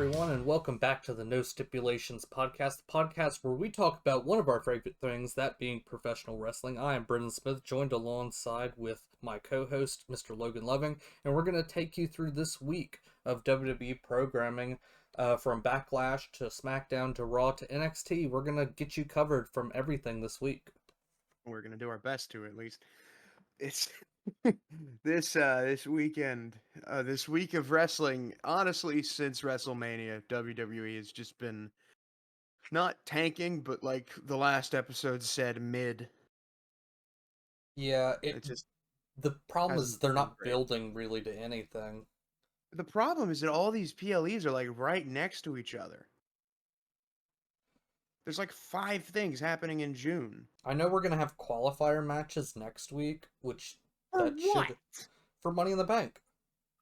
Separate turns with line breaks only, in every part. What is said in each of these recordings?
everyone, and welcome back to the No Stipulations podcast, the podcast where we talk about one of our favorite things, that being professional wrestling. I am Brendan Smith, joined alongside with my co-host, Mr. Logan Loving, and we're going to take you through this week of WWE programming, from Backlash to SmackDown to Raw to NXT. We're going to get you covered from everything this week.
We're gonna do our best to, at least. It's this weekend, this week of wrestling. Honestly, since WrestleMania, WWE has just been not tanking, but like the last episode said, mid.
Yeah,
It just
the problem is
hasn't
they're
been
not
great.
building really to anything.
The problem is that all these PLEs are like right next to each other. There's like 5 things happening in June.
I know we're going to have qualifier matches next week, which
For
that
what?
should for Money in the Bank.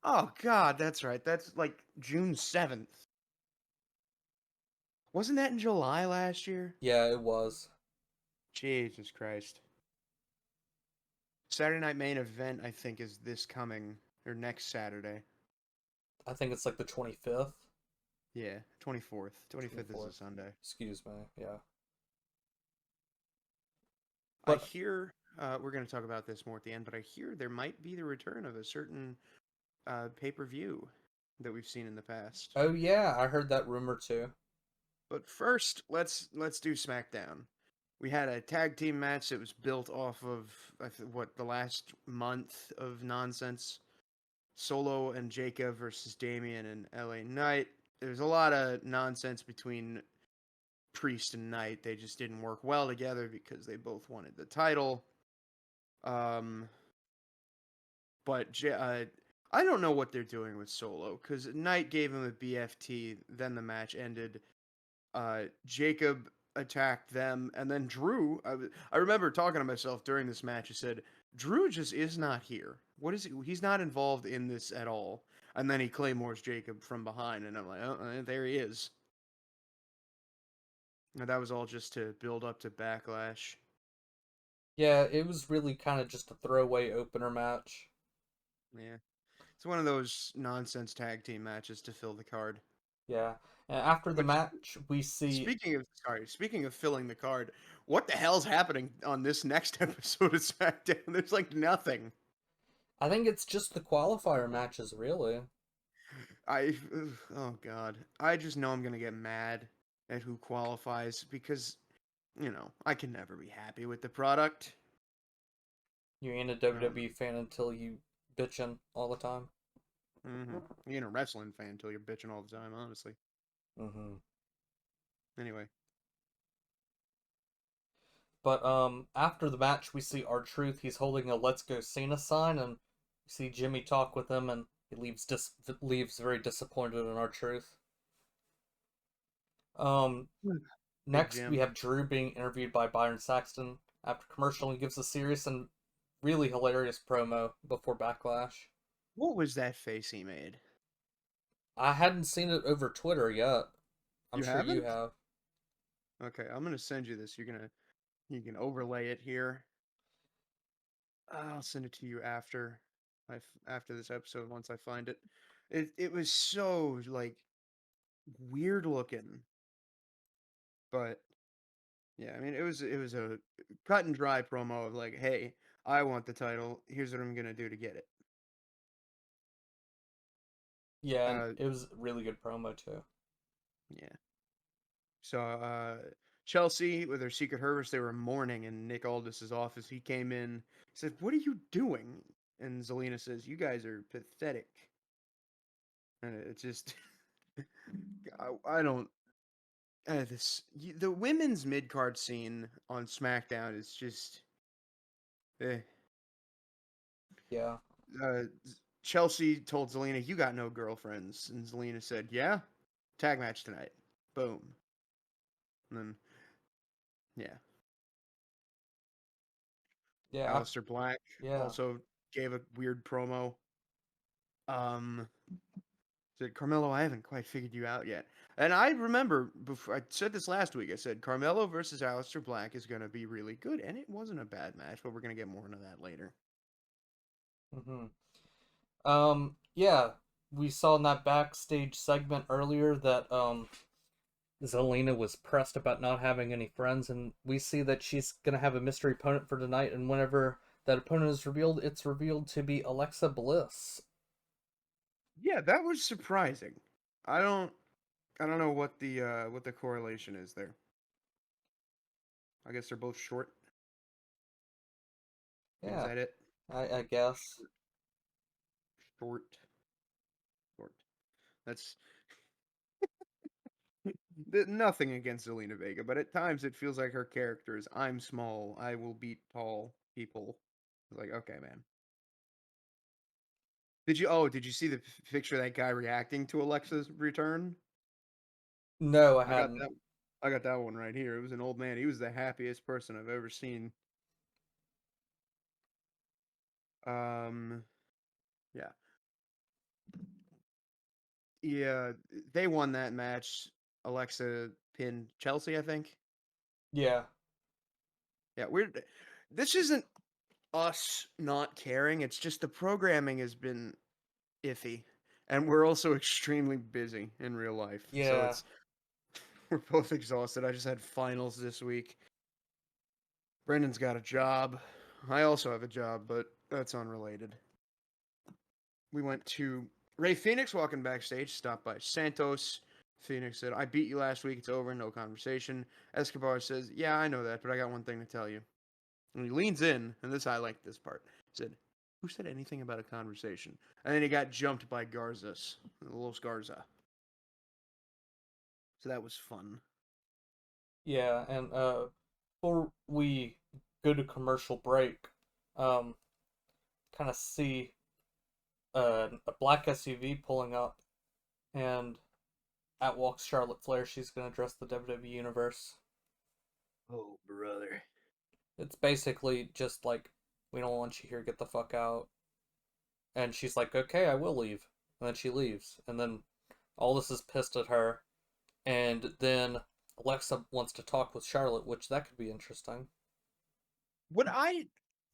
Oh God, that's right. That's like June 7th. Wasn't that in July last year?
Yeah, it was.
Jesus Christ. Saturday Night Main Event, I think, is this coming or next Saturday.
I think it's like the 25th.
Yeah, 24th. 25th is a
24th.
Sunday.
Excuse me. Yeah.
I
But
hear, we're going to talk about this more at the end, but I hear there might be the return of a certain pay-per-view that we've seen in the past.
oh yeah, I heard that rumor too.
But first, let's do SmackDown. We had a tag team match that was built off of what the last month of nonsense. Solo and Jacob versus Damian and LA Knight. There's a lot of nonsense between Priest and Knight. They just didn't work well together because they both wanted the title. Um, but I don't know what they're doing with Solo because Knight gave him a BFT. Then the match ended. Jacob attacked them, and then Drew. I remember talking to myself during this match. I said, Drew just is not here. What is he? He's not involved in this at all. And then he claymores Jacob from behind, and I'm like, oh, there he is. And that was all just to build up to Backlash.
Yeah, it was really kind of just a throwaway opener match.
Yeah, it's one of those nonsense tag team matches to fill the card.
Yeah. And after the
Which,
match, we see
speaking of filling the card, what the hell's happening on this next episode of SmackDown? There's like nothing.
I think it's just the qualifier matches really.
I oh god, I just know I'm gonna get mad at who qualifies because I can never be happy with the product.
You ain't a
Um,
WWE fan until you bitching all the time.
You ain't a wrestling fan until you're bitching all the time, honestly.
Mm-hmm.
Anyway,
But after the match, we see R-Truth. He's holding a "Let's Go Cena" sign, and we see Jimmy talk with him, and he leaves very disappointed in R-Truth. Um,
Big
Next, we
Jim.
have Drew being interviewed by Byron Saxton. After commercial, he gives a serious and really hilarious promo before Backlash.
What was that face he made?
I hadn't seen it over Twitter yet. I'm
You
sure you
haven't?
have.
Okay, I'm gonna send you this. You can overlay it here. I'll send it to you after this episode once I find it. It was so like weird looking, but yeah, I mean it was a cut and dry promo of like, hey, I want the title. Here's what I'm gonna do to get it.
Yeah, and
Uh,
it was a really good promo too.
yeah. So Chelsea with her Secret Service, they were mourning in Nick Aldis's office. He came in, he said, "What are you doing?" And Zelina says, "You guys are pathetic." And it just, I don't. The women's mid card scene on SmackDown is just, eh.
Yeah.
Uh, Chelsea told Zelina, "You got no girlfriends," and Zelina said, "Yeah, tag match tonight." Boom. And then yeah,
Yeah.
Aleister Black
Yeah.
also gave a weird promo. Um, said, Carmelo, I haven't quite figured you out yet. And I remember before I said this last week. I said Carmelo versus Aleister Black is going to be really good, and it wasn't a bad match. But we're going to get more into that later.
Mm-hmm. Yeah. we saw in that backstage segment earlier that Zelina was pressed about not having any friends, and we see that she's gonna have a mystery opponent for tonight. And whenever that opponent is revealed, it's revealed to be Alexa Bliss.
Yeah, that was surprising. I don't I don't know what the correlation is there. I guess they're both short. Is
Yeah,
that it?
I guess.
Short, short, short. That's nothing against Zelina Vega, but at times it feels like her character is I'm small, I will beat tall people. It's like, okay, man. Did you see the picture of that guy reacting to Alexa's return?
No, I
I got
hadn't.
that I got that one right here. It was an old man. He was the happiest person I've ever seen. Um yeah. Yeah, they won that match. Alexa pinned Chelsea, I think.
Yeah,
Yeah, we're this isn't us not caring. It's just the programming has been iffy. And we're also extremely busy in real life. So
yeah,
it's we're both exhausted. I just had finals this week. Brendan's got a job. I also have a job, but that's unrelated. We went to Ray Phoenix walking backstage, stopped by Santos. Phoenix said, I beat you last week. It's over. No conversation. Escobar says, yeah, I know that, but I got one thing to tell you. And he leans in, and I like this part. He said, who said anything about a conversation? And then he got jumped by Garza's, Los Garza. So that was fun.
yeah. And before we go to commercial break, um, kind of see a black SUV pulling up, and out walks Charlotte Flair. She's gonna address the WWE universe.
Oh, brother.
It's basically just like, we don't want you here. Get the fuck out. And she's like, okay, I will leave. And then she leaves. And then all this is pissed at her. And then Alexa wants to talk with Charlotte, which that could be interesting.
What I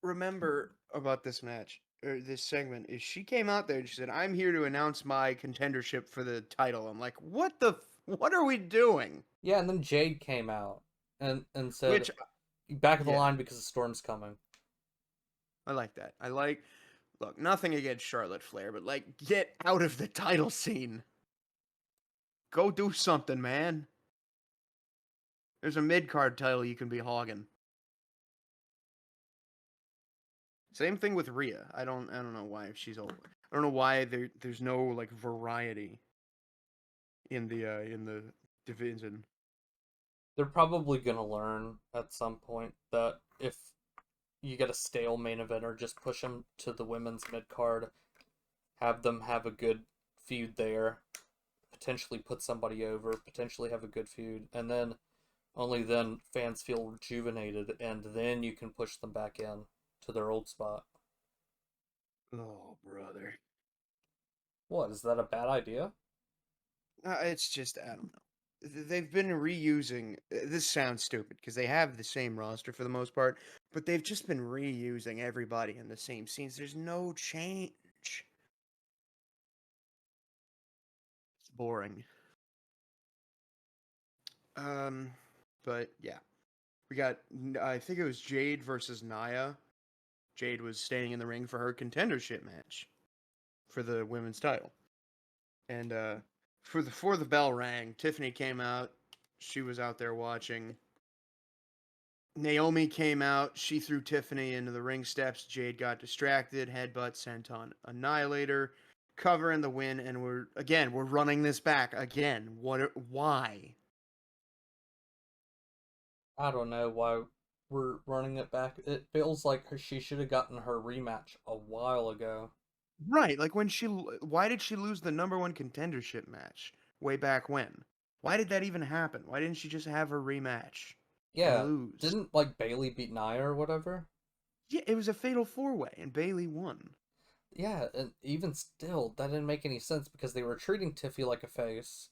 remember about this match, or this segment, is she came out there and she said, I'm here to announce my contendership for the title. I'm like, what are we doing?
Yeah, and then Jade came out and said,
Which,
back of the
yeah,
line because the storm's coming.
I like that. Look, nothing against Charlotte Flair, but like, get out of the title scene. Go do something, man. There's a mid card title you can be hogging. Same thing with Rhea. I don't know why she's over. I don't know why there's no like variety in the division.
They're probably gonna learn at some point that if you get a stale main event or just push them to the women's mid card, have them have a good feud there, potentially put somebody over, potentially have a good feud, and then only then fans feel rejuvenated, and then you can push them back in to their old spot.
Oh, brother.
What, is that a bad idea?
It's just I don't know. They've been reusing. This sounds stupid because they have the same roster for the most part, but they've just been reusing everybody in the same scenes. There's no change. It's boring. Um, but yeah, we got. I think it was Jade versus Naya. Jade was staying in the ring for her contendership match for the women's title, and for the bell rang, Tiffany came out. She was out there watching. Naomi came out. She threw Tiffany into the ring steps. Jade got distracted. Headbutt sent on Annihilator. Cover in the win. And we're running this back again. Why?
I don't know why we're running it back. It feels like she should have gotten her rematch a while ago.
Right. Like why did she lose the number one contendership match way back when? Why did that even happen? Why didn't she just have her rematch and
Yeah,
lose?
didn't like Bailey beat Nia or whatever?
Yeah, it was a fatal four way and Bailey won.
Yeah, and even still, that didn't make any sense because they were treating Tiffy like a face,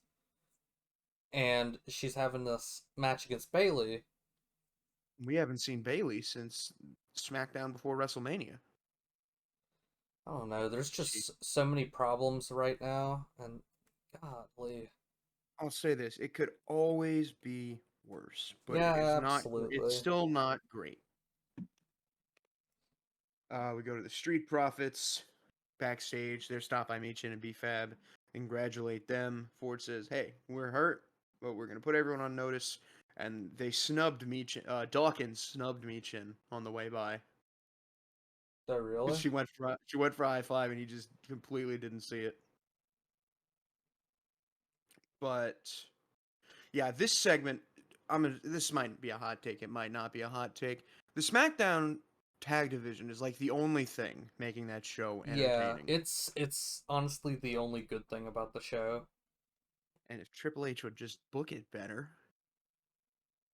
and she's having this match against Bailey.
We haven't seen Bailey since SmackDown before WrestleMania.
I don't know. There's
She,
just so many problems right now, and godly.
I'll say this: it could always be worse, but it is
Yeah,
not. It's
absolutely.
still not great. We go to the Street Profits backstage. They're stopped by Michin and BFAB. Congratulate them. Ford says, "Hey, we're hurt, but we're gonna put everyone on notice." And they snubbed Michin. Dawkins snubbed Michin on the way by.
Oh, really?
She went for a high five, and he just completely didn't see it. But yeah, this segment, this might be a hot take. It might not be a hot take. The SmackDown tag division is like the only thing making that show
Yeah,
entertaining.
it's honestly the only good thing about the show.
And if Triple H would just book it better,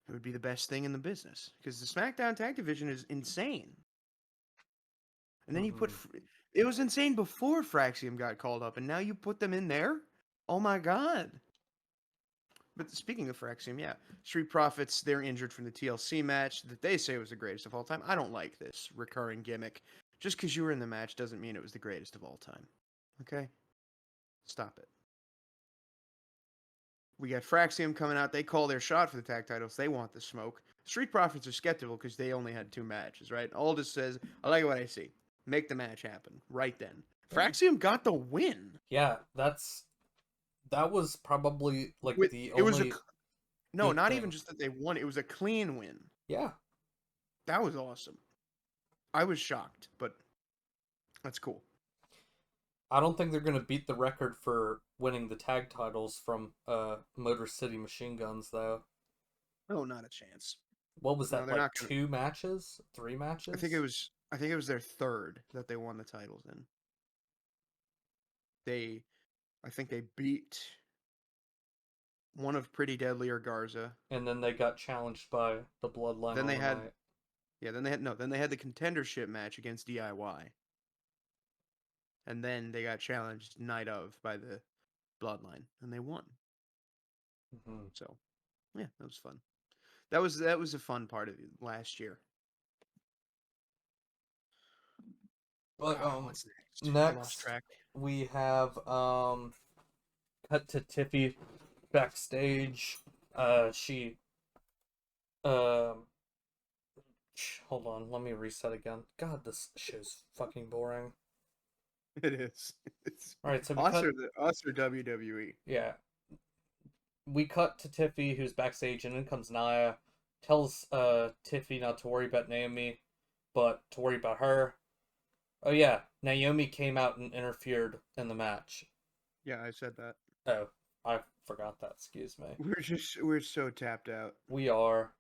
it would be the best thing in the business. Because the SmackDown tag division is insane. And then you put,
Hmm.
it was insane before Fraxium got called up, and now you put them in there. Oh my god! But speaking of Fraxium, yeah, Street Profits, they're injured from the TLC match that they say was the greatest of all time. I don't like this recurring gimmick. Just because you were in the match doesn't mean it was the greatest of all time. Okay? Stop it. We got Fraxium coming out. They call their shot for the tag titles. They want the smoke. Street Profits are skeptical because they only had 2 matches, right? Aldous says, I like what I see. Make the match happen. Right then.
Yeah.
Fraxium got the win.
Yeah, that was probably like
With
the
it was a
only
no,
good
not even
thing.
just that they won. It was a clean win.
Yeah.
That was awesome. I was shocked, but that's cool.
I don't think they're gonna beat the record for winning the tag titles from Motor City Machine Guns though.
No, not a chance.
What was
No,
that,
they're
like
not gonna.
2 matches? 3 matches?
I think it was their third that they won the titles in. They, I think they beat one of Pretty Deadly or Garza.
And then they got challenged by the Bloodline
Then
on
they
the
had,
night.
yeah, then they had no, then they had the contendership match against DIY, and then they got challenged night of by the Bloodline, and they won.
Hmm.
So, yeah, that was fun. That was a fun part of last year.
But
What's next? I lost
next
track.
we have cut to Tiffy backstage. She um hold on, let me reset again. God, this show's fucking boring.
It is. It's
All right, so
us or WWE.
yeah, we cut to Tiffy who's backstage, and in comes Naya, tells Tiffy not to worry about Naomi, but to worry about her. Oh yeah, Naomi came out and interfered in the match.
Yeah, I said that.
Oh, I forgot that. Excuse me.
We're so tapped out.
We are.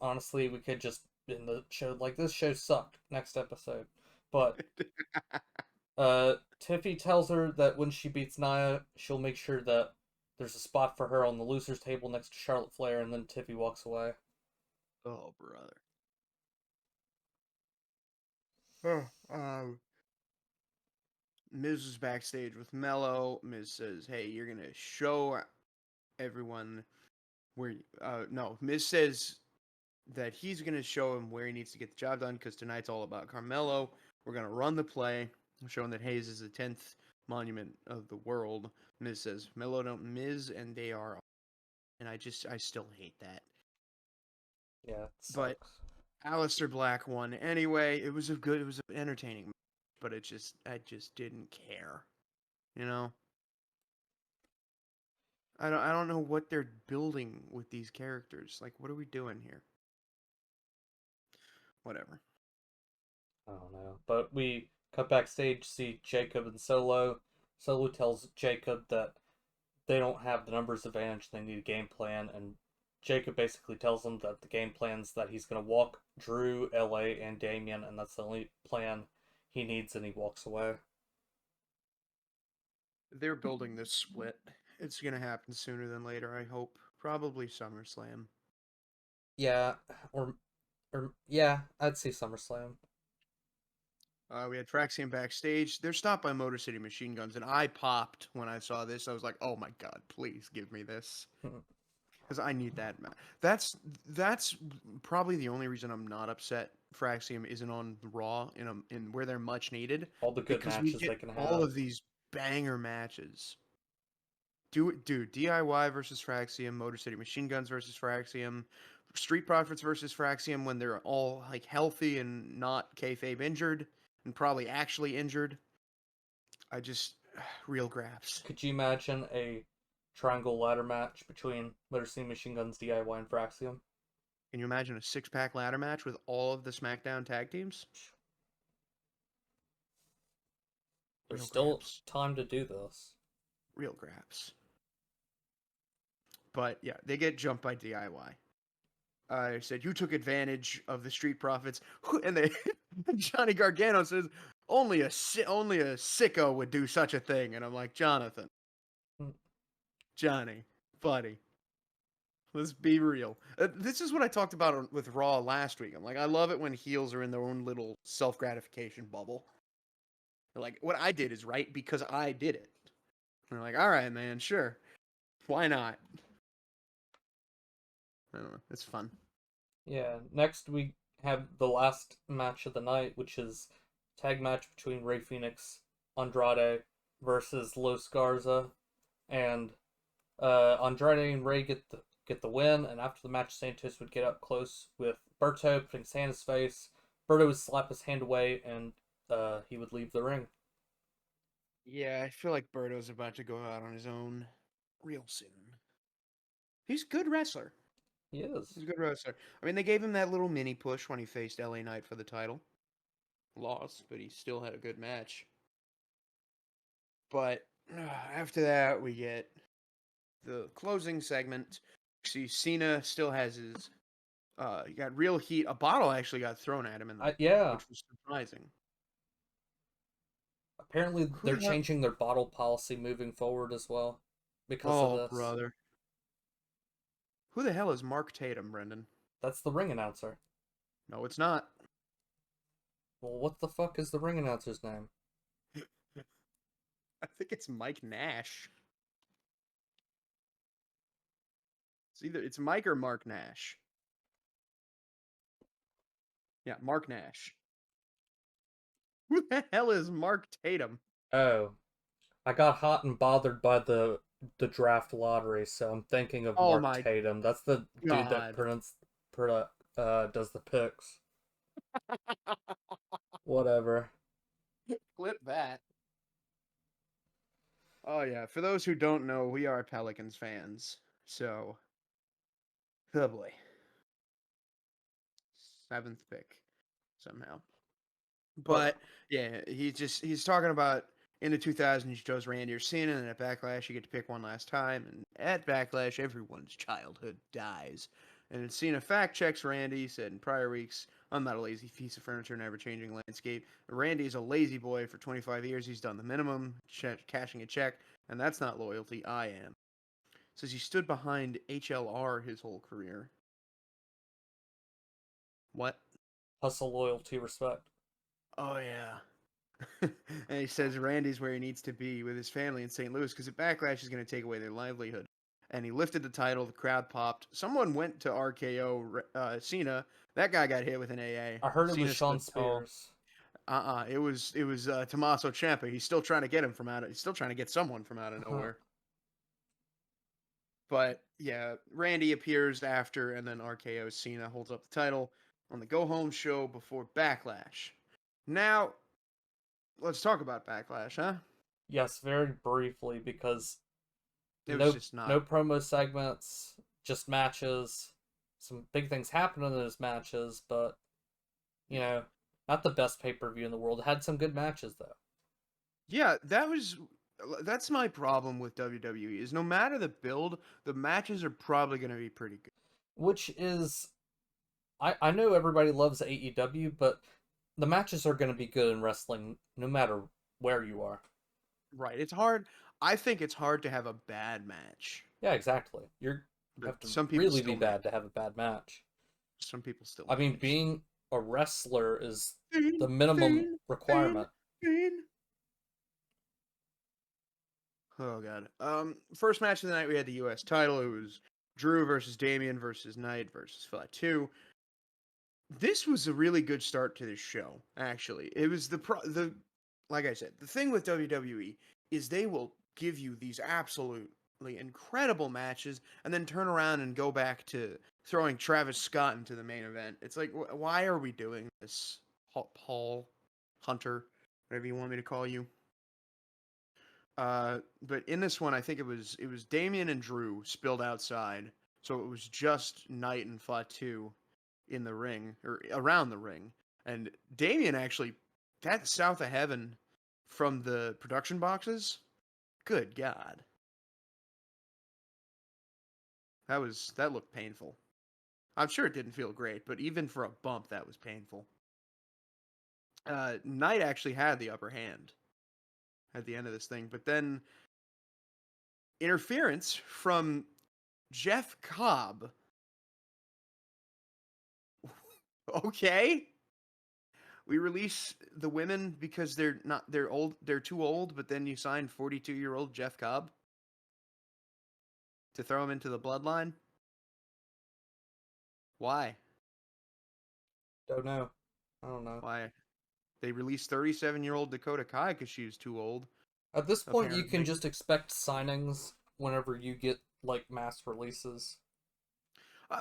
Honestly, we could just in the show like this show sucked. Next episode, but Tiffy tells her that when she beats Nia, she'll make sure that there's a spot for her on the losers table next to Charlotte Flair, and then Tiffy walks away.
Oh, brother. Oh, Miz is backstage with Mello. Miz says, "Hey, you're gonna show everyone where." No, Miz says that he's gonna show him where he needs to get the job done because tonight's all about Carmelo. We're gonna run the play, showing that Hayes is the 10th monument of the world. Miz says, "Mello don't Miz, and they are," and I still hate that.
Yeah, it
But
sucks.
Aleister Black won anyway. It was an entertaining, but I just didn't care. You know, I don't know what they're building with these characters. Like, what are we doing here? Whatever.
I don't know. But we cut backstage, see Jacob and Solo. Solo tells Jacob that they don't have the numbers advantage, they need a game plan, and Jacob basically tells them that the game plan's that he's gonna walk Drew, LA, and Damien, and that's the only plan he needs, and he walks away.
They're building this split. It's gonna happen sooner than later, I hope. Probably SummerSlam.
Yeah, or yeah, I'd say SummerSlam.
We had Traxian backstage. They're stopped by Motor City Machine Guns, and I popped when I saw this. I was like, "Oh my god, please give me this," because I need that. That's probably the only reason I'm not upset Fraxium isn't on Raw in where they're much needed,
All the good
because we
matches
get
they can
all
have.
of these banger matches. Dude, DIY versus Fraxium, Motor City Machine Guns versus Fraxium, Street Profits versus Fraxium when they're all like healthy and not kayfabe injured and probably actually injured. I just real grabs.
Could you imagine a triangle ladder match between Motor City Machine Guns, DIY, and Fraxium?
Can you imagine a 6-pack ladder match with all of the SmackDown tag teams?
There's
Real
still
grabs.
time to do this.
Real grabs. But yeah, they get jumped by DIY. I said you took advantage of the Street Profits, and they Johnny Gargano says only a sicko would do such a thing, and I'm like, Jonathan,
Hmm.
Johnny, buddy, let's be real. This is what I talked about with Raw last week. I'm like, I love it when heels are in their own little self gratification bubble. They're like, what I did is right because I did it. And they're like, all right, man, sure, why not? I don't know, it's fun.
Yeah, next we have the last match of the night, which is tag match between Rey Fenix, Andrade versus Los Garza, and Andrade and Rey get the win. And after the match, Santos would get up close with Berto, putting his hand in his face. Berto would slap his hand away, and he would leave the ring.
Yeah, I feel like Birdo's about to go out on his own real soon. He's a good wrestler.
He is.
He's a good wrestler. I mean, they gave him that little mini push when he faced LA Knight for the title. Lost, but he still had a good match. But after that, we get the closing segment. See, Cena still has his. He got real heat. A bottle actually got thrown at him in the match,
Yeah.
which was surprising.
Apparently,
Who
they're
the hell?
changing their bottle policy moving forward as well because of
Oh,
this.
brother. Who the hell is Mark Tatum, Brendan?
That's the ring announcer.
No, it's not.
Well, what the fuck is the ring announcer's name?
I think it's Mike Nash. It's Mike or Mark Nash. Yeah, Mark Nash. Who the hell is Mark Tatum?
Oh, I got hot and bothered by the draft lottery, so I'm thinking of
Oh
Mark
my
Tatum. That's the dude that
god.
does the picks. Whatever.
Clip that. Oh yeah, for those who don't know, we are Pelicans fans. So, oh boy. 7th pick somehow.
But
But yeah, he's talking about in the 2000s you chose Randy or Cena, and at Backlash you get to pick one last time, and at Backlash everyone's childhood dies. And Cena fact checks Randy, said in prior weeks, I'm not a lazy piece of furniture, never changing landscape. Randy is a lazy boy. For 25 years he's done the minimum, cashing a check, and that's not loyalty. I am. Says he stood behind HLR his whole career. What?
hustle, loyalty, respect.
Oh yeah. And he says Randy's where he needs to be with his family in St. Louis because if Backlash is going to take away their livelihood. And he lifted the title. The crowd popped. Someone went to RKO Cena. That guy got hit with an AA.
I heard it was
Cena
Sean
stood tall.
Spears.
It was Tommaso Ciampa. He's still trying to get him from out of. He's still trying to get someone from out of nowhere. But yeah, Randy appears after, and then RKO Cena holds up the title on the Go Home show before Backlash. Now, let's talk about Backlash, huh?
Yes, very briefly because
It was
no
just not
no promo segments, just matches. Some big things happened in those matches, but you know, not the best pay-per-view in the world. It had some good matches though.
Yeah, that's my problem with WWE is no matter the build, the matches are probably going to be pretty good.
Which is I know everybody loves AEW, but the matches are going to be good in wrestling no matter where you are.
Right. It's hard. I think it's hard to have a bad match,
Yeah, exactly. You
but
have to
some people
really be
still make
bad to have a bad match.
some people still
I mean,
make it.
being a wrestler is
Fiend,
the minimum
fiend, fiend,
requirement.
fiend. Oh god. First match of the night we had the US title. It was Drew versus Damian versus Knight versus Fatu. This was a really good start to this show. Actually, it was the like I said, the thing with WWE is they will give you these absolutely incredible matches and then turn around and go back to throwing Travis Scott into the main event. It's like, why are we doing this, Paul Hunter, whatever you want me to call you? But in this one, I think it was Damien and Drew spilled outside, so it was just Knight and Fatu in the ring or around the ring, and Damien actually that South of Heaven from the production boxes. Good God, that looked painful. I'm sure it didn't feel great, but even for a bump, that was painful. Knight actually had the upper hand at the end of this thing, but then interference from Jeff Cobb. Okay. We release the women because they're old, they're too old, but then you sign 42-year-old Jeff Cobb to throw him into the bloodline? Why?
Don't know. I don't know.
Why? They released 37-year-old Dakota Kai because she was too old,
At this point, you can
apparently.
just expect signings whenever you get like mass releases.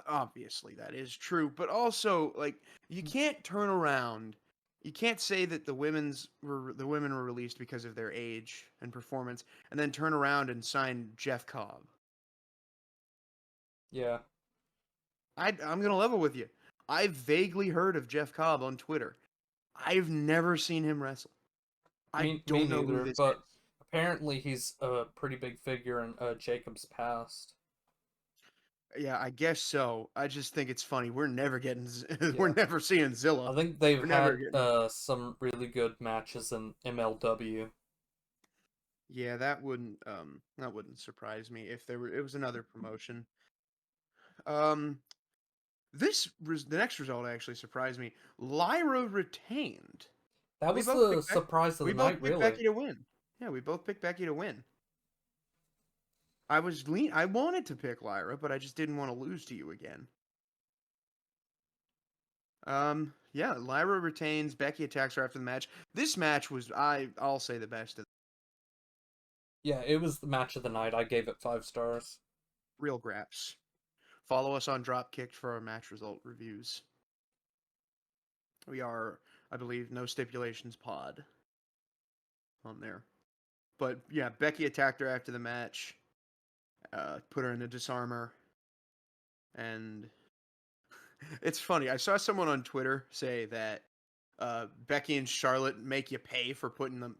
Obviously, that is true, but also, like, you can't turn around. You can't say that the women were released because of their age and performance, and then turn around and sign Jeff Cobb.
Yeah,
I'm gonna level with you. I've vaguely heard of Jeff Cobb on Twitter. I've never seen him wrestle. I
me
don't know who
neither.
this
But
is.
apparently, he's a pretty big figure in Jacob's past.
Yeah, I guess so. I just think it's funny. We're never getting, we're
Yeah,
never seeing
I
Zilla.
think they've
We're never
had
getting.
some really good matches in MLW.
Yeah, that wouldn't surprise me if it was another promotion. Um, the next result actually surprised me. Lyra retained.
That
We
was
both
the
picked Becky.
surprise of
We
the
both
night,
picked
really.
Becky to win. Yeah, we both picked Becky to win. I wanted to pick Lyra, but I just didn't want to lose to you again. Yeah, Lyra retains. Becky attacks her after the match. This match was, I'll say, the best of
Yeah, it was the match of the night. I gave it 5 stars.
real graps. Follow us on Dropkick for our match result reviews. We are, I believe, No Stipulations Pod on there. But yeah, Becky attacked her after the match, put her in a disarmor, and it's funny. I saw someone on Twitter say that Becky and Charlotte make you pay for putting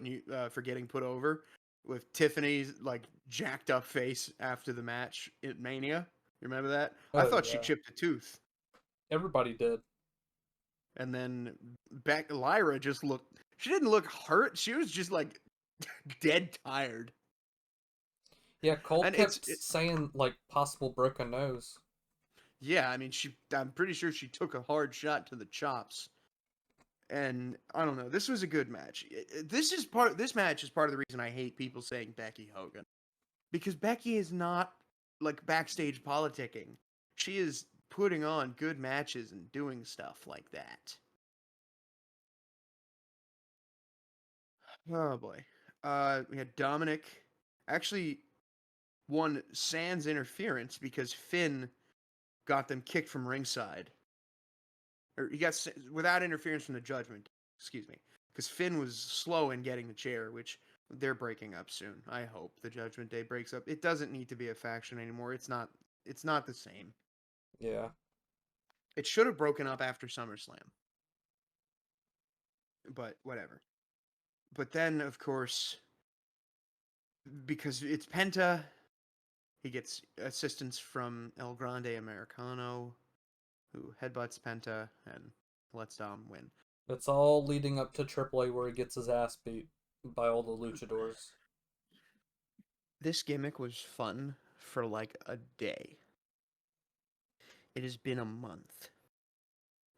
you for getting put over, with Tiffany's like jacked up face after the match at Mania. You remember that? I
Oh
thought she
yeah,
chipped a tooth,
everybody did.
and then Lyra just looked. She didn't look hurt. She was just like dead tired.
Yeah, Cole
And
kept saying like possible broken nose.
yeah, I mean, I'm pretty sure she took a hard shot to the chops. And I don't know. This was a good match. This match is part of the reason I hate people saying Becky Hogan, because Becky is not like backstage politicking. She is putting on good matches and doing stuff like that. Oh boy. We had Dominic actually won sans interference because Finn got them kicked from ringside, or he got without interference from the Judgment. Excuse me, because Finn was slow in getting the chair, which they're breaking up soon. I hope the Judgment Day breaks up. It doesn't need to be a faction anymore. It's not. It's not the same.
Yeah,
It should have broken up after SummerSlam, but whatever. But then, of course, because it's Penta, he gets assistance from El Grande Americano, who headbutts Penta and lets Dom win.
it's all leading up to AAA where he gets his ass beat by all the luchadors.
This gimmick was fun for like a day. It has been a month.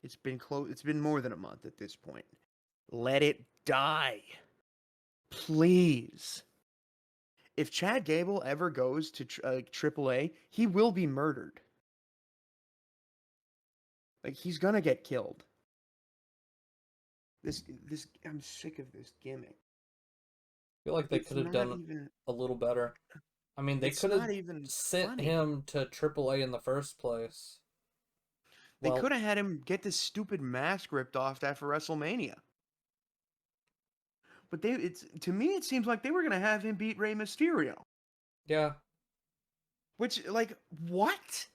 It's been close. It's been more than a month at this point. Let it die, please. If Chad Gable ever goes to AAA, he will be murdered. Like he's gonna get killed. This I'm sick of this gimmick.
I feel like they
It's
could have
not
done
even
a little better. I mean, they
it's
could have
not even
sent
funny.
him to AAA in the first place.
They
Well,
could have had him get this stupid mask ripped off after WrestleMania. But it's to me it seems like they were gonna have him beat Rey Mysterio.
yeah,
Which like what?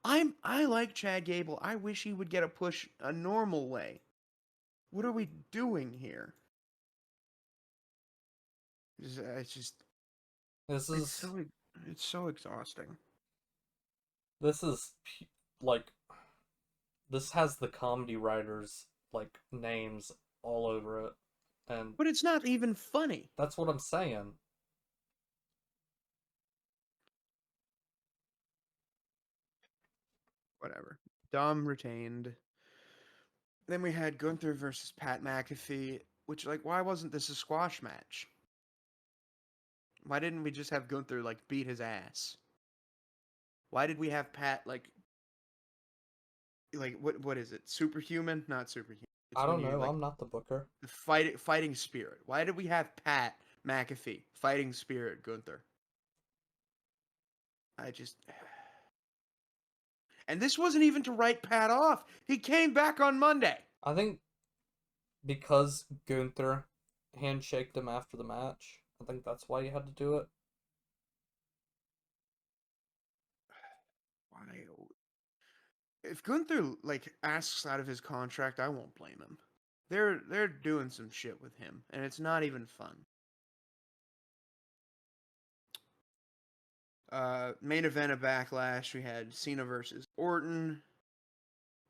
I like Chad Gable. I wish he would get a push a normal way. What are we doing here? It's just
this
it's
is
so it's so exhausting.
this is like this has the comedy writers like names all over it, and
But it's not even funny.
that's what I'm saying.
Whatever. Dom retained. Then we had Gunther versus Pat McAfee, which like why wasn't this a squash match? Why didn't we just have Gunther like beat his ass? Why did we have Pat like what is it? Superhuman? Not superhuman.
I
It's when
don't
you
know.
like
I'm not the booker.
the fighting spirit. Why did we have Pat McAfee fighting spirit Gunther? I just and this wasn't even to write Pat off. He came back on Monday.
I think because Gunther handshaked him after the match, I think that's why you had to do it.
Why? If Gunther like asks out of his contract, I won't blame him. They're doing some shit with him, and it's not even fun. Main event of Backlash, we had Cena versus Orton.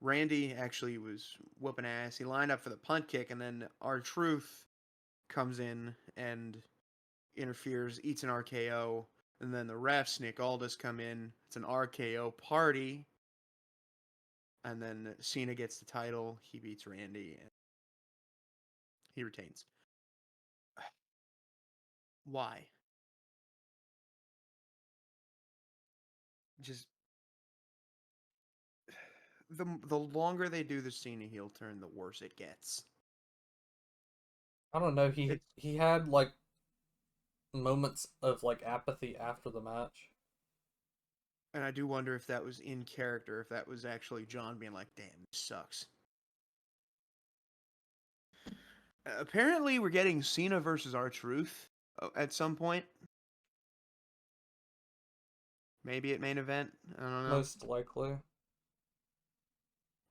Randy actually was whooping ass. He lined up for the punt kick, and then R-Truth comes in and interferes, eats an RKO, and then the refs, Nick Aldis, come in. It's an RKO party, and then Cena gets the title. He beats Randy, and he retains. Why? Just the longer they do the Cena heel turn, the worse it gets.
I don't know. He
It's
he had like moments of like apathy after the match.
and I do wonder if that was in character, if that was actually John being like, "Damn, this sucks." Apparently, we're getting Cena versus R-Truth at some point. Maybe at main event. I don't know.
Most likely.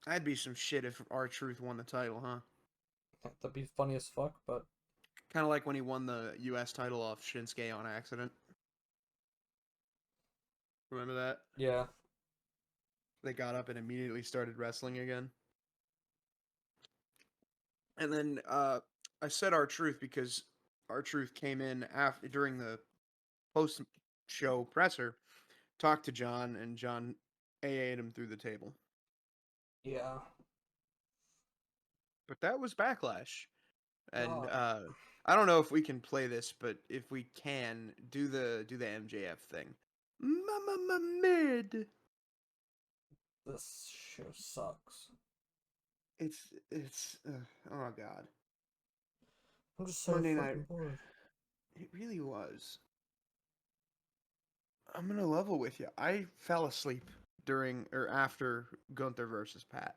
That'd be some shit if R-Truth won the title, huh?
That'd be funny as fuck, but
Kind of like when he won the U.S. title off Shinsuke on accident. Remember that?
yeah.
They got up and immediately started wrestling again. And then I said R-Truth because R-Truth came in after during the post show presser, talked to John, and John AA'd him through the table.
Yeah.
But that was Backlash. And
God.
I don't know if we can play this, but if we can, do the MJF thing. Mama mid.
This show sucks.
It's oh god.
I'm just so
Monday night.
fucking bored.
It really was. I'm gonna level with you. I fell asleep during or after Gunther versus Pat.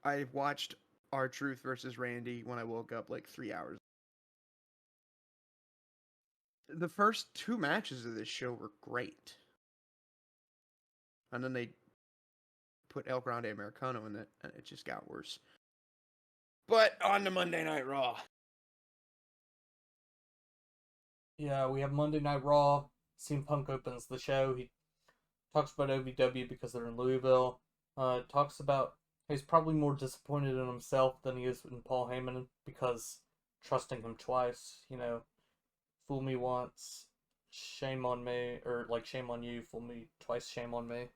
I watched R-Truth versus Randy when I woke up like 3 hours. The first two matches of this show were great, and then they put El Grande Americano in it, and it just got worse. But on to Monday Night Raw.
Yeah, we have Monday Night Raw. CM Punk opens the show. He talks about OVW because they're in Louisville. Talks about he's probably more disappointed in himself than he is in Paul Heyman because trusting him twice, fool me once, shame on me, or like shame on you, fool me twice, shame on me,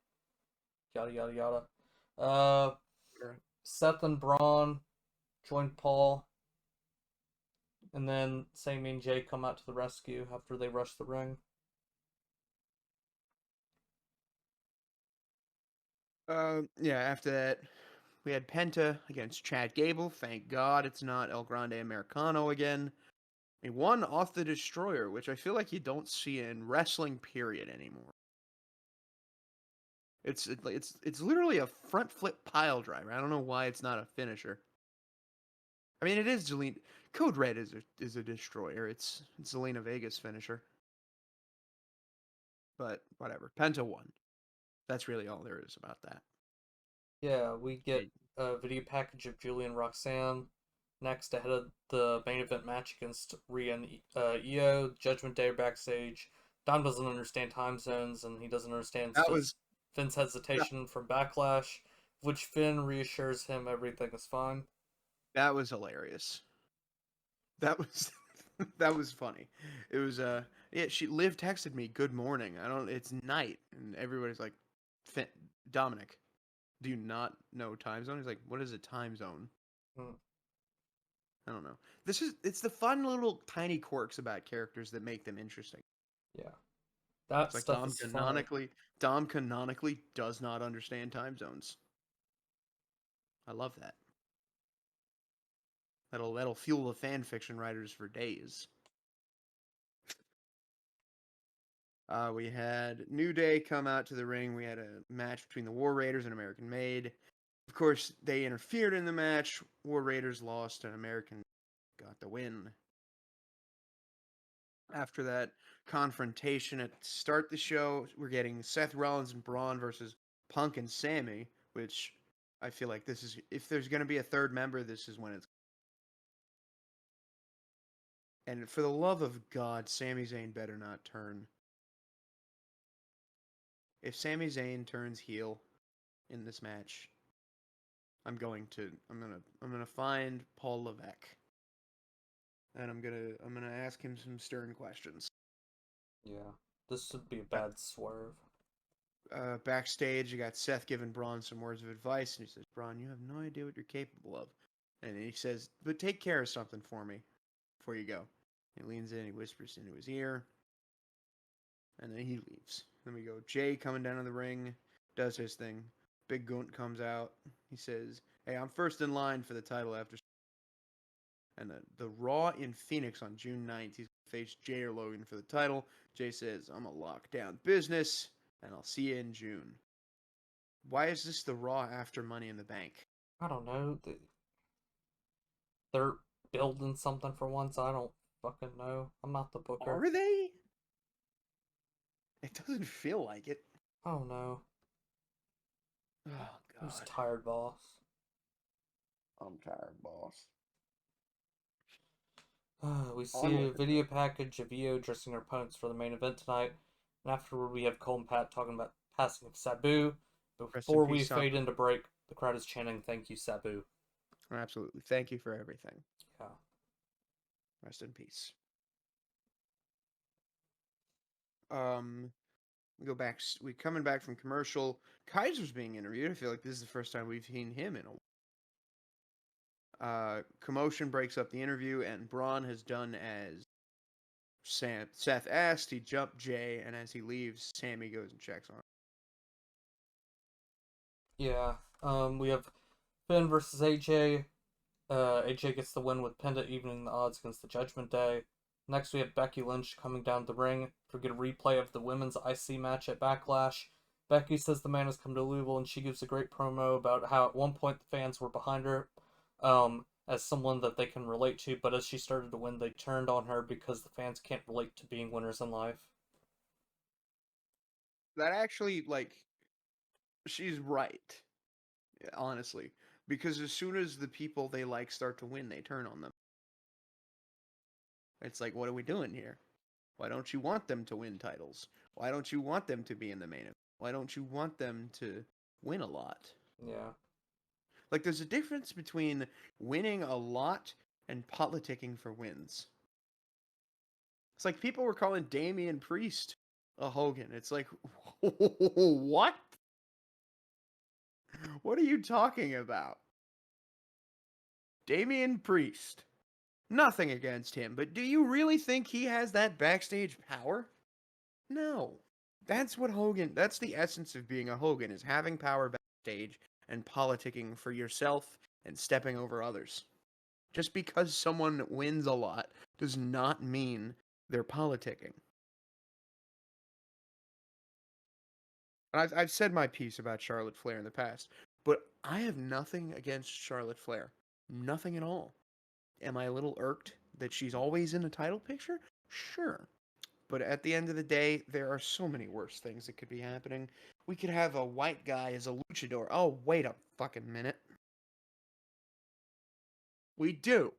yada yada yada. Uh, Seth and Braun join Paul, and then Sami and Jay come out to the rescue after they rush the ring.
Yeah, after that, we had Penta against Chad Gable. Thank God it's not El Grande Americano again. He won off the Destroyer, which I feel like you don't see in wrestling period anymore. It's literally a front flip pile driver. I don't know why it's not a finisher. I mean, it is Zelina. Code Red is a Destroyer. It's Zelina Vega's finisher. But whatever. Penta won. That's really all there is about that.
Yeah, we get
It,
a video package of Julie and Roxanne next ahead of the main event match against Rhea and Io. Judgment Day are backstage. Dom doesn't understand time zones, and he doesn't understand
that was
Finn's
that,
hesitation from Backlash, which Finn reassures him everything is fine.
that was hilarious. That was that was funny. It was yeah, Liv texted me, "Good morning." I don't it's night and everybody's like, Dominic, do you not know time zone?" He's like, "What is a time zone?"
Mm,
I don't know. It's the fun little tiny quirks about characters that make them interesting.
yeah,
It's
that
like
stuff is funny.
Dom canonically does not understand time zones. I love that. That'll fuel the fan fiction writers for days. We had New Day come out to the ring. We had a match between the War Raiders and American Made. Of course, they interfered in the match. War Raiders lost, and American got the win. After that confrontation at the start of the show, we're getting Seth Rollins and Braun versus Punk and Sammy, which I feel like this is, if there's going to be a third member, this is when it's. And for the love of God, Sami Zayn better not turn. If Sami Zayn turns heel in this match, I'm gonna find Paul Levesque and I'm gonna ask him some stern questions.
Yeah, this would be a
Uh,
bad swerve.
Backstage, you got Seth giving Braun some words of advice, and he says, "Braun, you have no idea what you're capable of." And he says, "But take care of something for me before you go." He leans in, he whispers into his ear, and then he leaves. Then we go Jay coming down to the ring, does his thing. Big Gunt comes out. He says, "Hey, I'm first in line for the title after." And the Raw in Phoenix on June 9th, he's going to face Jay or Logan for the title. Jay says, "I'm going to lock down business, and I'll see you in June." Why is this the Raw after Money in the Bank?
I don't know. They're building something for once. I don't fucking know. I'm not the booker.
Are they? It doesn't feel like it.
I don't know.
Oh,
I'm just
God.
tired, boss.
I'm tired, boss.
We see a
Onward.
video package of Io dressing her opponents for the main event tonight, and afterward we have Cole and Pat talking about passing of Sabu.
Rest in
Before we
peace,
fade
Sabu.
into break, the crowd is chanting, "Thank you, Sabu."
Absolutely. Thank you for everything.
Yeah.
Rest in peace. Um, we go back. We coming back from commercial. Kaiser's being interviewed. I feel like this is the first time we've seen him in a while. Commotion breaks up the interview, and Braun has done as Seth asked. He jumped Jay, and as he leaves, Sammy goes and checks on him.
Yeah. We have Finn versus AJ. AJ gets the win with Penta evening the odds against the Judgment Day. Next, we have Becky Lynch coming down the ring. We get a replay of the women's IC match at Backlash. Becky says the man has come to Louisville, and she gives a great promo about how at one point the fans were behind her as someone that they can relate to, but as she started to win, they turned on her because the fans can't relate to being winners in life.
That actually, like, she's right, honestly, because as soon as the people they like start to win, they turn on them. It's like, what are we doing here? Why don't you want them to win titles? Why don't you want them to be in the main event? Why don't you want them to win a lot?
Yeah.
Like, there's a difference between winning a lot and politicking for wins. It's like people were calling Damian Priest a Hogan. It's like, what? What are you talking about? Damian Priest. Nothing against him, but do you really think he has that backstage power? No. That's what Hogan, that's the essence of being a Hogan, is having power back. stage and politicking for yourself and stepping over others. Just because someone wins a lot does not mean they're politicking. I've said my piece about Charlotte Flair in the past, but I have nothing against Charlotte Flair. Nothing at all. Am I a little irked that she's always in a title picture? Sure. But at the end of the day, there are so many worse things that could be happening. We could have a white guy as a luchador. Oh, wait a fucking minute. We do.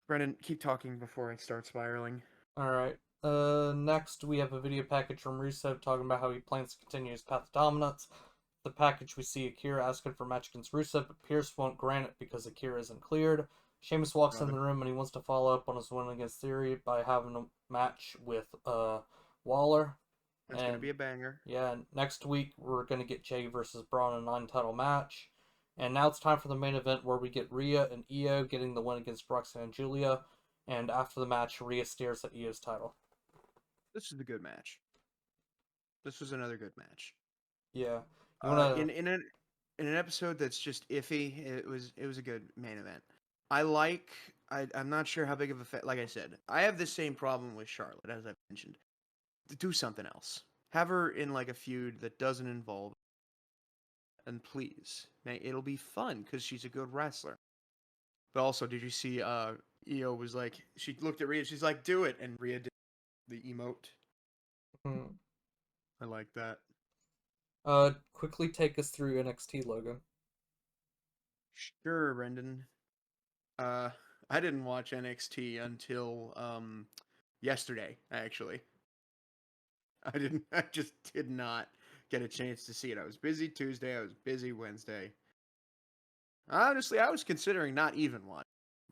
Brennan, keep talking before I start spiraling.
Alright. Next we have a video package from Rusev talking about how he plans to continue his path of dominance. The package we see Akira asking for a match against Rusev, but Pierce won't grant it because Akira isn't cleared. Sheamus walks in
Brother.
the room and he wants to follow up on his win against Theory by having a match with Waller.
That's going to
And
be a banger.
yeah, next week we're gonna get Jay versus Braun in a non-title match. And now it's time for the main event where we get Rhea and Io getting the win against Roxanne and Julia. And after the match, Rhea stares at Io's title.
This is a good match. This was another good match.
Yeah, you wanna?
In an episode that's just iffy, it was a good main event. I'm not sure how big of a like I said, I have the same problem with Charlotte as I mentioned. Do something else. Have her in like a feud that doesn't involve, and please, it'll be fun because she's a good wrestler. But also, did you see? Io was like, she looked at Rhea, she's like, "Do it," and Rhea did the emote.
Hmm.
I like that.
Quickly take us through NXT, Logan.
Sure, Brendan. Uh, I didn't watch NXT until yesterday. Actually, I didn't. I just did not get a chance to see it. I was busy Tuesday. I was busy Wednesday. Honestly, I was considering not even watching,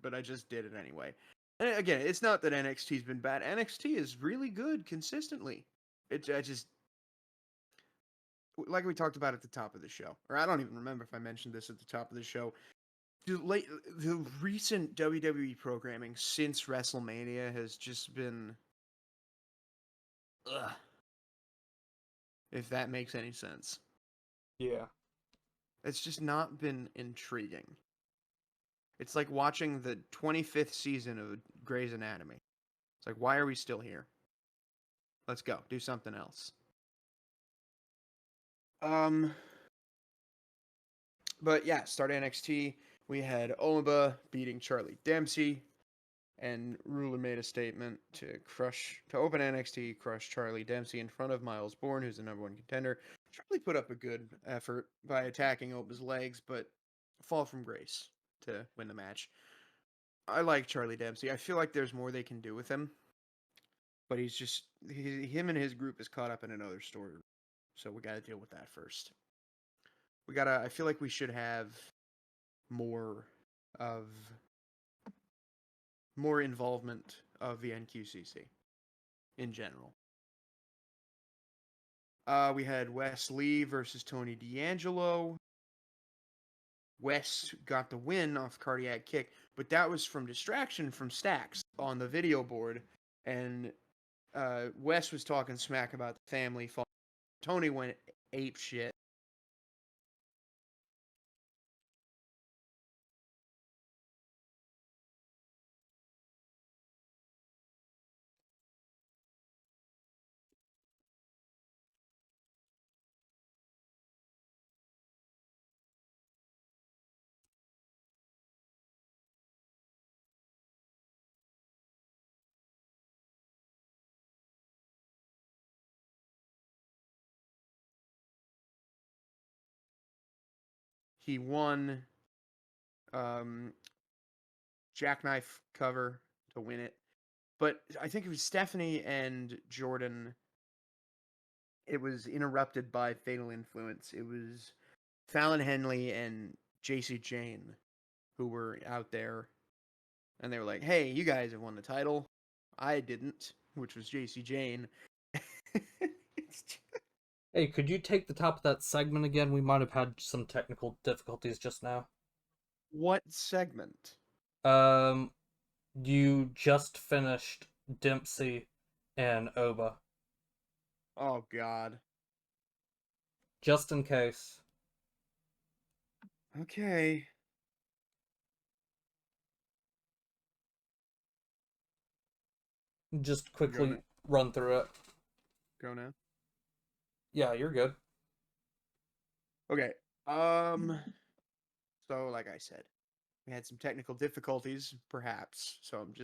but I just did it anyway. And again, it's not that NXT's been bad. NXT is really good consistently. I just like we talked about at the top of the show, or I don't even remember if I mentioned this at the top of the show. The recent WWE programming since WrestleMania has just been, ugh, if that makes any sense.
Yeah.
It's just not been intriguing. It's like watching the 25th season of Grey's Anatomy. It's like, why are we still here? Let's go. Do something else. Um, but yeah, start NXT. We had Omaba beating Charlie Dempsey, and Ruler made a statement to open NXT, crush Charlie Dempsey in front of Miles Bourne, who's the #1 contender. Charlie put up a good effort by attacking Oba's legs, but fall from grace to win the match. I like Charlie Dempsey. I feel like there's more they can do with him, but him and his group is caught up in another story, so we got to deal with that first. I feel like we should have more of more involvement of the NQCC in general. We had Wes Lee versus Tony D'Angelo. Wes got the win off cardiac kick, but that was from distraction from Stacks on the video board, and Wes was talking smack about the family. Tony went ape shit. He won um, jackknife cover to win it, but I think it was Stephanie and Jordan. It was interrupted by Fatal Influence. It was Fallon Henley and JC Jane who were out there, and they were like, "Hey, you guys have won the title. I didn't," which was JC Jane.
Hey, could you take the top of that segment again? We might have had some technical difficulties just now.
What segment?
Um, you just finished Dempsey and Oba.
Oh God.
just in case.
Okay.
Just
Go now.
quickly run through it.
Go now.
Yeah, you're good.
Okay. Um. So, like I said, we had some technical difficulties, perhaps. So I'm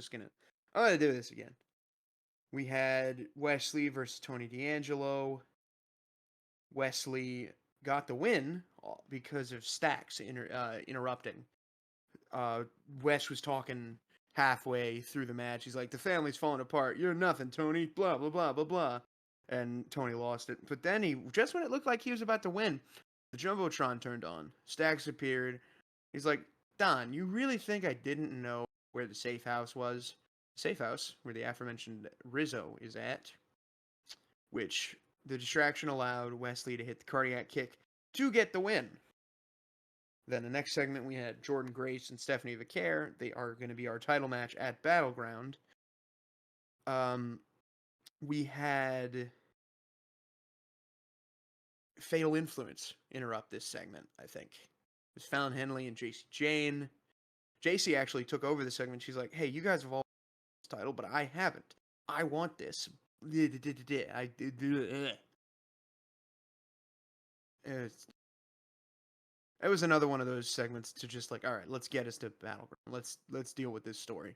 gonna do this again. We had Wesley versus Tony D'Angelo. Wesley got the win because of Stacks interrupting. uh, Wes was talking halfway through the match. He's like, "The family's falling apart. You're nothing, Tony." Blah blah blah blah blah. And Tony lost it. But then just when it looked like he was about to win, the jumbotron turned on. Stacks appeared. He's like, "Don, you really think I didn't know where the safe house was? Safe house where the aforementioned Rizzo is at." Which the distraction allowed Wesley to hit the cardiac kick to get the win. Then the next segment we had Jordan Grace and Stephanie Vicaire. They are going to be our title match at Battleground. Um, we had Fatal Influence interrupt this segment. I think it was Fallon Henley and JC Jane. JC actually took over the segment. She's like, "Hey, you guys have all this title, but I haven't. I want this." I it was another one of those segments to just like, all right, let's get us to Battleground. Let's deal with this story.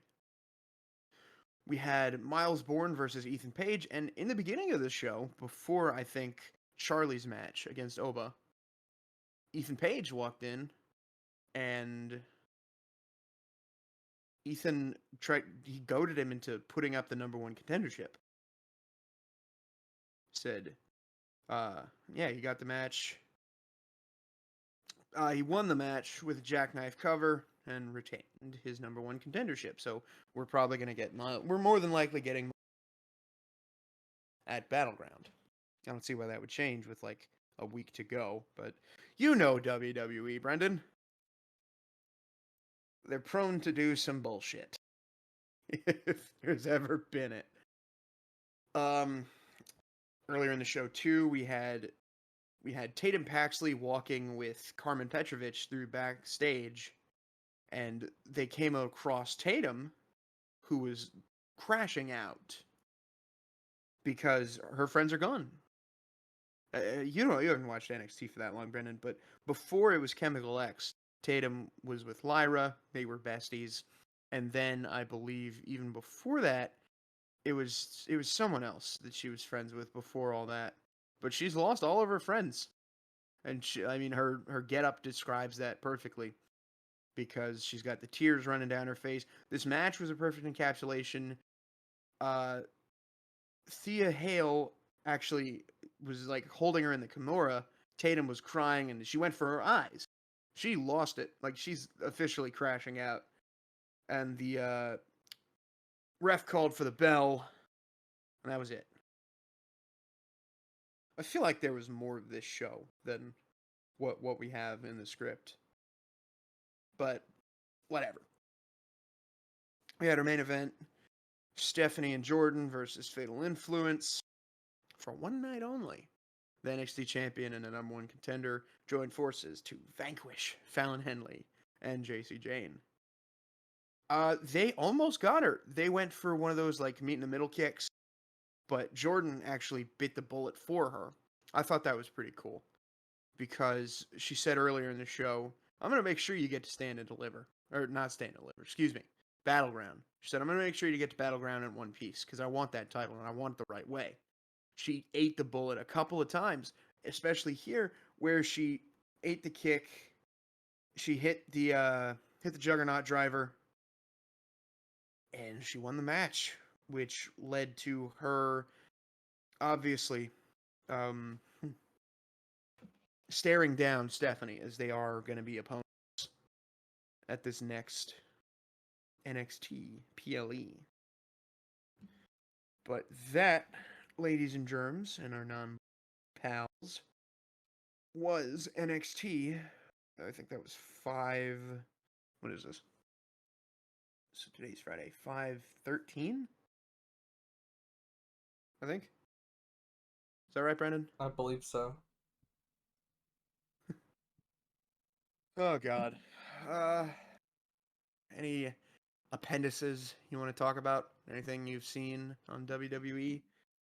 We had Miles Bourne versus Ethan Page, and in the beginning of the show, before I think Charlie's match against Oba, Ethan Page walked in, and he goaded him into putting up the number one contendership. Said, yeah, he got the match. He won the match with a jackknife cover and retained his number one contendership. So we're probably going to we're more than likely getting at Battleground. I don't see why that would change with like a week to go, but you know WWE, Brendan. They're prone to do some bullshit. If there's ever been it. Um Earlier in the show too, we had Tatum Paxley walking with Carmen Petrovich through backstage, and they came across Tatum, who was crashing out because her friends are gone. You haven't watched NXT for that long, Brendan, but before it was Chemical X, Tatum was with Lyra. They were besties, and then I believe even before that, it was someone else that she was friends with before all that. But she's lost all of her friends, and I mean, her getup describes that perfectly because she's got the tears running down her face. This match was a perfect encapsulation. Uh, Thea Hale actually was like holding her in the Kimura. Tatum was crying and she went for her eyes. She lost it. Like she's officially crashing out. And the ref called for the bell, and that was it. I feel like there was more of this show than what we have in the script. But whatever. We had our main event, Stephanie and Jordan versus Fatal Influence for one night only. The NXT champion and the number one contender joined forces to vanquish Fallon Henley and JC Jane. They almost got her. They went for one of those like meet in the middle kicks, but Jordan actually bit the bullet for her. I thought that was pretty cool because she said earlier in the show, "I'm gonna make sure you get to stand and deliver, or not stand and deliver. Excuse me, Battleground." She said, "I'm gonna make sure you get to Battleground in one piece because I want that title and I want it the right way." She ate the bullet a couple of times, especially here where she ate the kick. She hit the Juggernaut driver, and she won the match, which led to her obviously um, staring down Stephanie as they are going to be opponents at this next NXT PLE. But that, ladies and germs, and our non pals, was NXT. I think that was 5. What is this? So today's Friday. 5/13? I think. Is that right, Brendan?
I believe so.
Oh God. Any appendices you want to talk about? Anything you've seen on WWE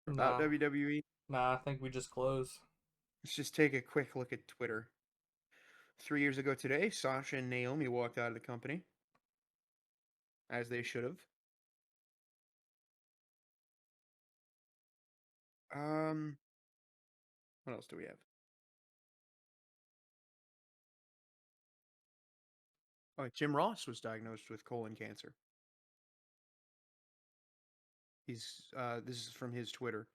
or about
Nah,
WWE?
nah, I think we just close.
Let's just take a quick look at Twitter. 3 years ago today, Sasha and Naomi walked out of the company, as they should have. Um, what else do we have? Oh, Jim Ross was diagnosed with colon cancer. This is from his Twitter.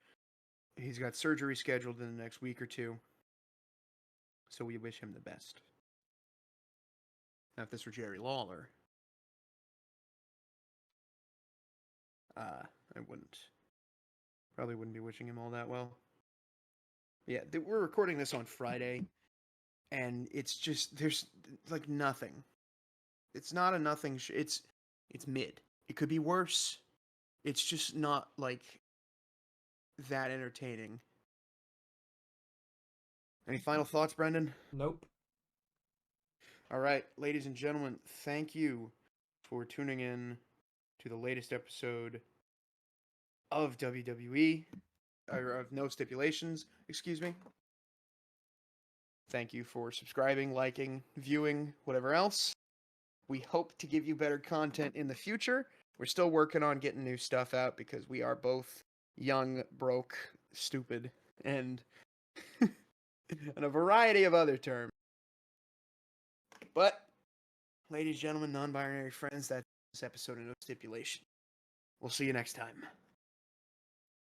He's got surgery scheduled in the next week or two, so we wish him the best. Now, if this were Jerry Lawler, I probably wouldn't be wishing him all that well. Yeah, we're recording this on Friday, and it's just there's like nothing. It's not a nothing. It's mid. It could be worse. It's just not like that entertaining. Any final thoughts, Brendan?
Nope.
All right, ladies and gentlemen, thank you for tuning in to the latest episode of WWE, or of No Stipulations, excuse me. Thank you for subscribing, liking, viewing, whatever else. We hope to give you better content in the future. We're still working on getting new stuff out because we are both young, broke, stupid, and and a variety of other terms. But, ladies and gentlemen, non-binary friends, that's this episode of No Stipulation. We'll see you next time.